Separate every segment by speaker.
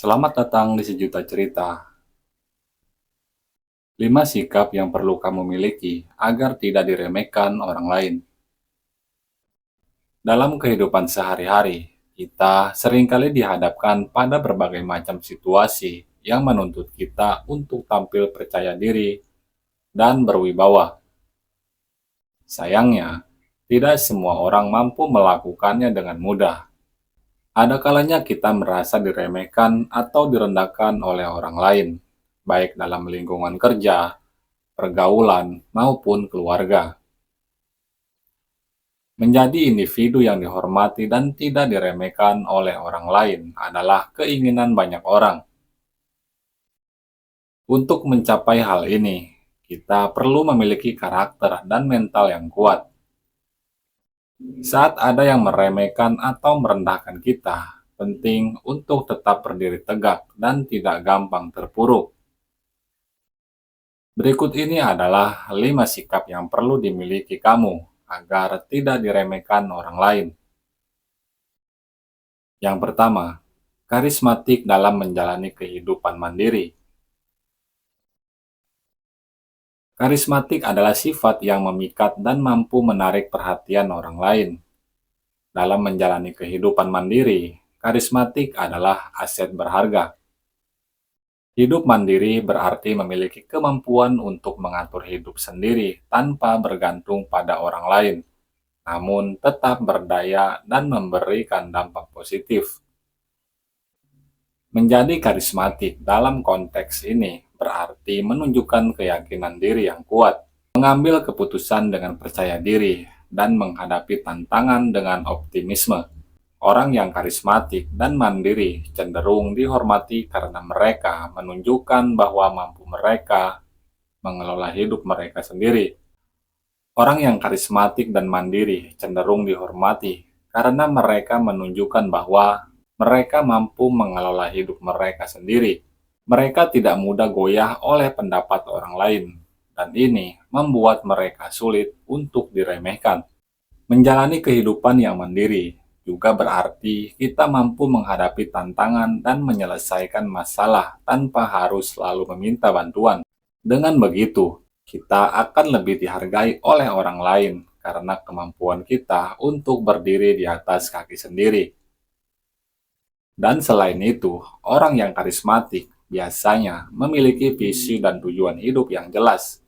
Speaker 1: Selamat datang di Sejuta Cerita. 5 sikap yang perlu kamu miliki agar tidak diremehkan orang lain. Dalam kehidupan sehari-hari, kita seringkali dihadapkan pada berbagai macam situasi yang menuntut kita untuk tampil percaya diri dan berwibawa. Sayangnya, tidak semua orang mampu melakukannya dengan mudah. Ada kalanya kita merasa diremehkan atau direndahkan oleh orang lain, baik dalam lingkungan kerja, pergaulan, maupun keluarga. Menjadi individu yang dihormati dan tidak diremehkan oleh orang lain adalah keinginan banyak orang. Untuk mencapai hal ini, kita perlu memiliki karakter dan mental yang kuat. Saat ada yang meremehkan atau merendahkan kita, penting untuk tetap berdiri tegak dan tidak gampang terpuruk. Berikut ini adalah 5 sikap yang perlu dimiliki kamu agar tidak diremehkan orang lain. Yang pertama, karismatik dalam menjalani kehidupan mandiri. Karismatik adalah sifat yang memikat dan mampu menarik perhatian orang lain. Dalam menjalani kehidupan mandiri, karismatik adalah aset berharga. Hidup mandiri berarti memiliki kemampuan untuk mengatur hidup sendiri tanpa bergantung pada orang lain, namun tetap berdaya dan memberikan dampak positif. Menjadi karismatik dalam konteks ini berarti menunjukkan keyakinan diri yang kuat, mengambil keputusan dengan percaya diri, dan menghadapi tantangan dengan optimisme. Orang yang karismatik dan mandiri cenderung dihormati karena mereka menunjukkan bahwa mampu mereka mengelola hidup mereka sendiri. Orang yang karismatik dan mandiri cenderung dihormati karena mereka menunjukkan bahwa mereka mampu mengelola hidup mereka sendiri. Mereka tidak mudah goyah oleh pendapat orang lain, dan ini membuat mereka sulit untuk diremehkan. Menjalani kehidupan yang mandiri juga berarti kita mampu menghadapi tantangan dan menyelesaikan masalah tanpa harus selalu meminta bantuan. Dengan begitu, kita akan lebih dihargai oleh orang lain karena kemampuan kita untuk berdiri di atas kaki sendiri. Dan selain itu, orang yang karismatik biasanya memiliki visi dan tujuan hidup yang jelas.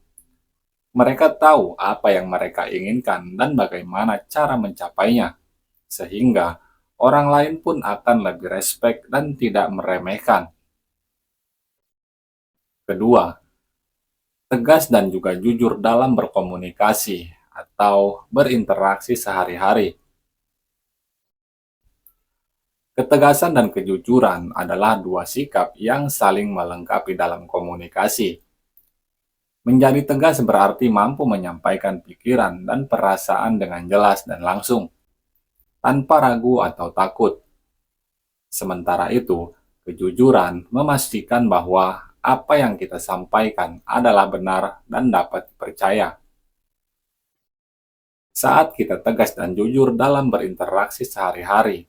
Speaker 1: Mereka tahu apa yang mereka inginkan dan bagaimana cara mencapainya, sehingga orang lain pun akan lebih respek dan tidak meremehkan. Kedua, tegas dan juga jujur dalam berkomunikasi atau berinteraksi sehari-hari. Ketegasan dan kejujuran adalah dua sikap yang saling melengkapi dalam komunikasi. Menjadi tegas berarti mampu menyampaikan pikiran dan perasaan dengan jelas dan langsung, tanpa ragu atau takut. Sementara itu, kejujuran memastikan bahwa apa yang kita sampaikan adalah benar dan dapat dipercaya. Saat kita tegas dan jujur dalam berinteraksi sehari-hari,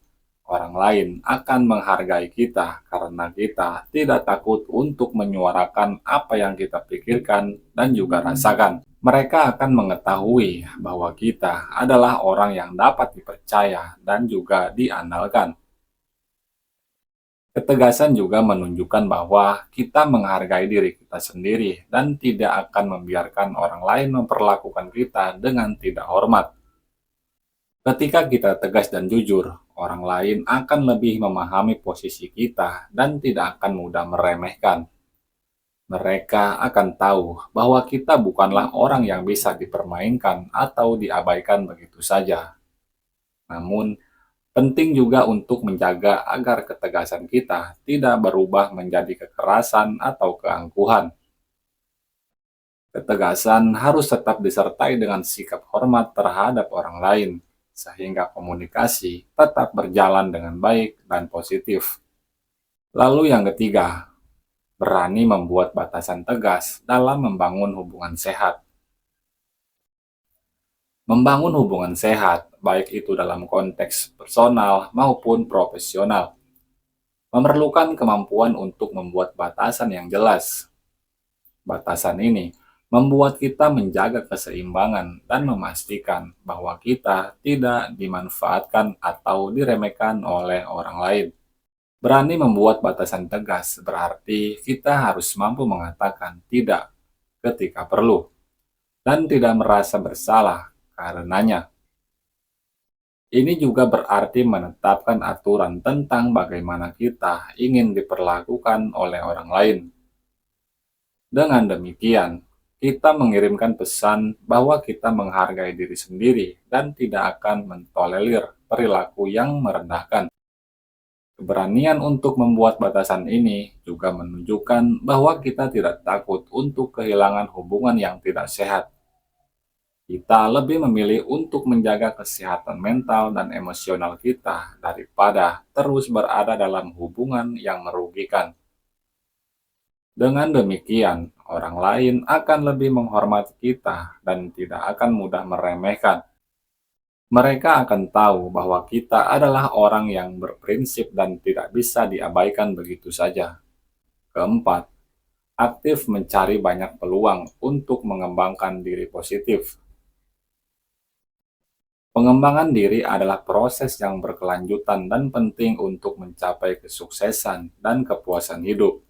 Speaker 1: orang lain akan menghargai kita karena kita tidak takut untuk menyuarakan apa yang kita pikirkan dan juga rasakan. Mereka akan mengetahui bahwa kita adalah orang yang dapat dipercaya dan juga diandalkan. Ketegasan juga menunjukkan bahwa kita menghargai diri kita sendiri dan tidak akan membiarkan orang lain memperlakukan kita dengan tidak hormat. Ketika kita tegas dan jujur, orang lain akan lebih memahami posisi kita dan tidak akan mudah meremehkan. Mereka akan tahu bahwa kita bukanlah orang yang bisa dipermainkan atau diabaikan begitu saja. Namun, penting juga untuk menjaga agar ketegasan kita tidak berubah menjadi kekerasan atau keangkuhan. Ketegasan harus tetap disertai dengan sikap hormat terhadap orang lain, sehingga komunikasi tetap berjalan dengan baik dan positif. Lalu yang ketiga, berani membuat batasan tegas dalam membangun hubungan sehat. Membangun hubungan sehat, baik itu dalam konteks personal maupun profesional, memerlukan kemampuan untuk membuat batasan yang jelas. Batasan ini membuat kita menjaga keseimbangan dan memastikan bahwa kita tidak dimanfaatkan atau diremehkan oleh orang lain. Berani membuat batasan tegas berarti kita harus mampu mengatakan tidak ketika perlu dan tidak merasa bersalah karenanya. Ini juga berarti menetapkan aturan tentang bagaimana kita ingin diperlakukan oleh orang lain. Dengan demikian, kita mengirimkan pesan bahwa kita menghargai diri sendiri dan tidak akan mentolerir perilaku yang merendahkan. Keberanian untuk membuat batasan ini juga menunjukkan bahwa kita tidak takut untuk kehilangan hubungan yang tidak sehat. Kita lebih memilih untuk menjaga kesehatan mental dan emosional kita daripada terus berada dalam hubungan yang merugikan. Dengan demikian, orang lain akan lebih menghormati kita dan tidak akan mudah meremehkan. Mereka akan tahu bahwa kita adalah orang yang berprinsip dan tidak bisa diabaikan begitu saja. Keempat, aktif mencari banyak peluang untuk mengembangkan diri positif. Pengembangan diri adalah proses yang berkelanjutan dan penting untuk mencapai kesuksesan dan kepuasan hidup.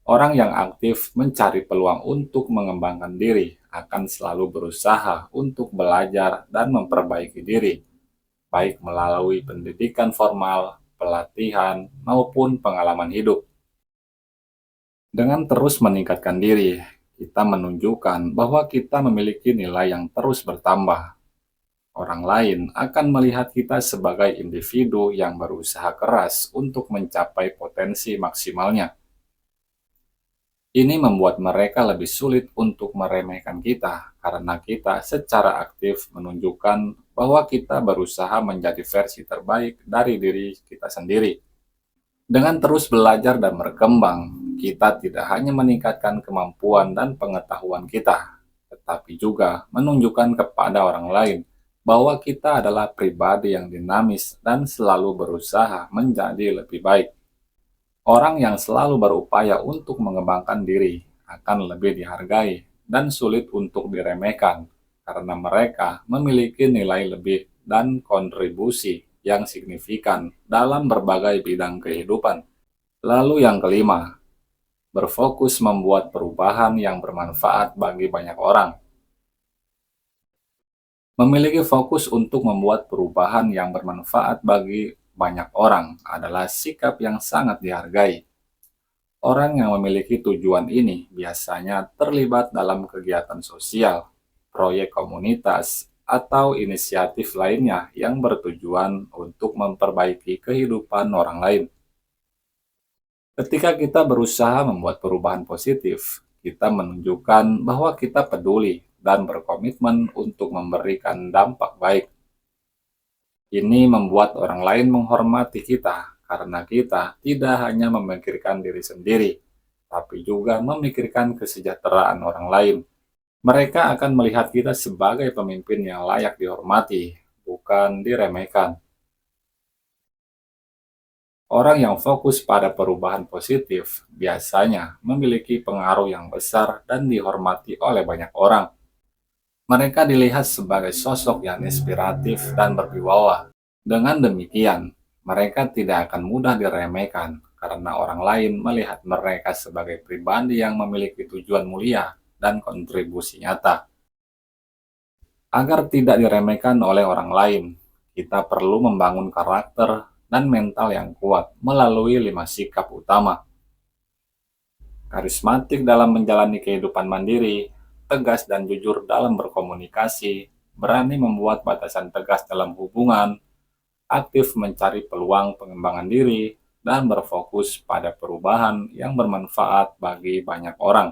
Speaker 1: Orang yang aktif mencari peluang untuk mengembangkan diri akan selalu berusaha untuk belajar dan memperbaiki diri, baik melalui pendidikan formal, pelatihan, maupun pengalaman hidup. Dengan terus meningkatkan diri, kita menunjukkan bahwa kita memiliki nilai yang terus bertambah. Orang lain akan melihat kita sebagai individu yang berusaha keras untuk mencapai potensi maksimalnya. Ini membuat mereka lebih sulit untuk meremehkan kita karena kita secara aktif menunjukkan bahwa kita berusaha menjadi versi terbaik dari diri kita sendiri. Dengan terus belajar dan berkembang, kita tidak hanya meningkatkan kemampuan dan pengetahuan kita, tetapi juga menunjukkan kepada orang lain bahwa kita adalah pribadi yang dinamis dan selalu berusaha menjadi lebih baik. Orang yang selalu berupaya untuk mengembangkan diri akan lebih dihargai dan sulit untuk diremehkan karena mereka memiliki nilai lebih dan kontribusi yang signifikan dalam berbagai bidang kehidupan. Lalu yang kelima, berfokus membuat perubahan yang bermanfaat bagi banyak orang. Memiliki fokus untuk membuat perubahan yang bermanfaat bagi banyak orang adalah sikap yang sangat dihargai. Orang yang memiliki tujuan ini biasanya terlibat dalam kegiatan sosial, proyek komunitas, atau inisiatif lainnya yang bertujuan untuk memperbaiki kehidupan orang lain. Ketika kita berusaha membuat perubahan positif, kita menunjukkan bahwa kita peduli dan berkomitmen untuk memberikan dampak baik. Ini membuat orang lain menghormati kita karena kita tidak hanya memikirkan diri sendiri, tapi juga memikirkan kesejahteraan orang lain. Mereka akan melihat kita sebagai pemimpin yang layak dihormati, bukan diremehkan. Orang yang fokus pada perubahan positif biasanya memiliki pengaruh yang besar dan dihormati oleh banyak orang. Mereka dilihat sebagai sosok yang inspiratif dan berwibawa. Dengan demikian, mereka tidak akan mudah diremehkan karena orang lain melihat mereka sebagai pribadi yang memiliki tujuan mulia dan kontribusi nyata. Agar tidak diremehkan oleh orang lain, kita perlu membangun karakter dan mental yang kuat melalui 5 sikap utama. Karismatik dalam menjalani kehidupan mandiri, tegas dan jujur dalam berkomunikasi, berani membuat batasan tegas dalam hubungan, aktif mencari peluang pengembangan diri, dan berfokus pada perubahan yang bermanfaat bagi banyak orang.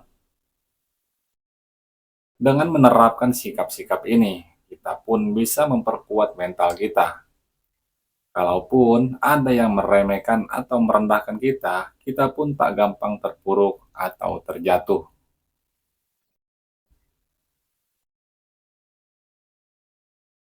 Speaker 1: Dengan menerapkan sikap-sikap ini, kita pun bisa memperkuat mental kita. Kalaupun ada yang meremehkan atau merendahkan kita, kita pun tak gampang terpuruk atau terjatuh.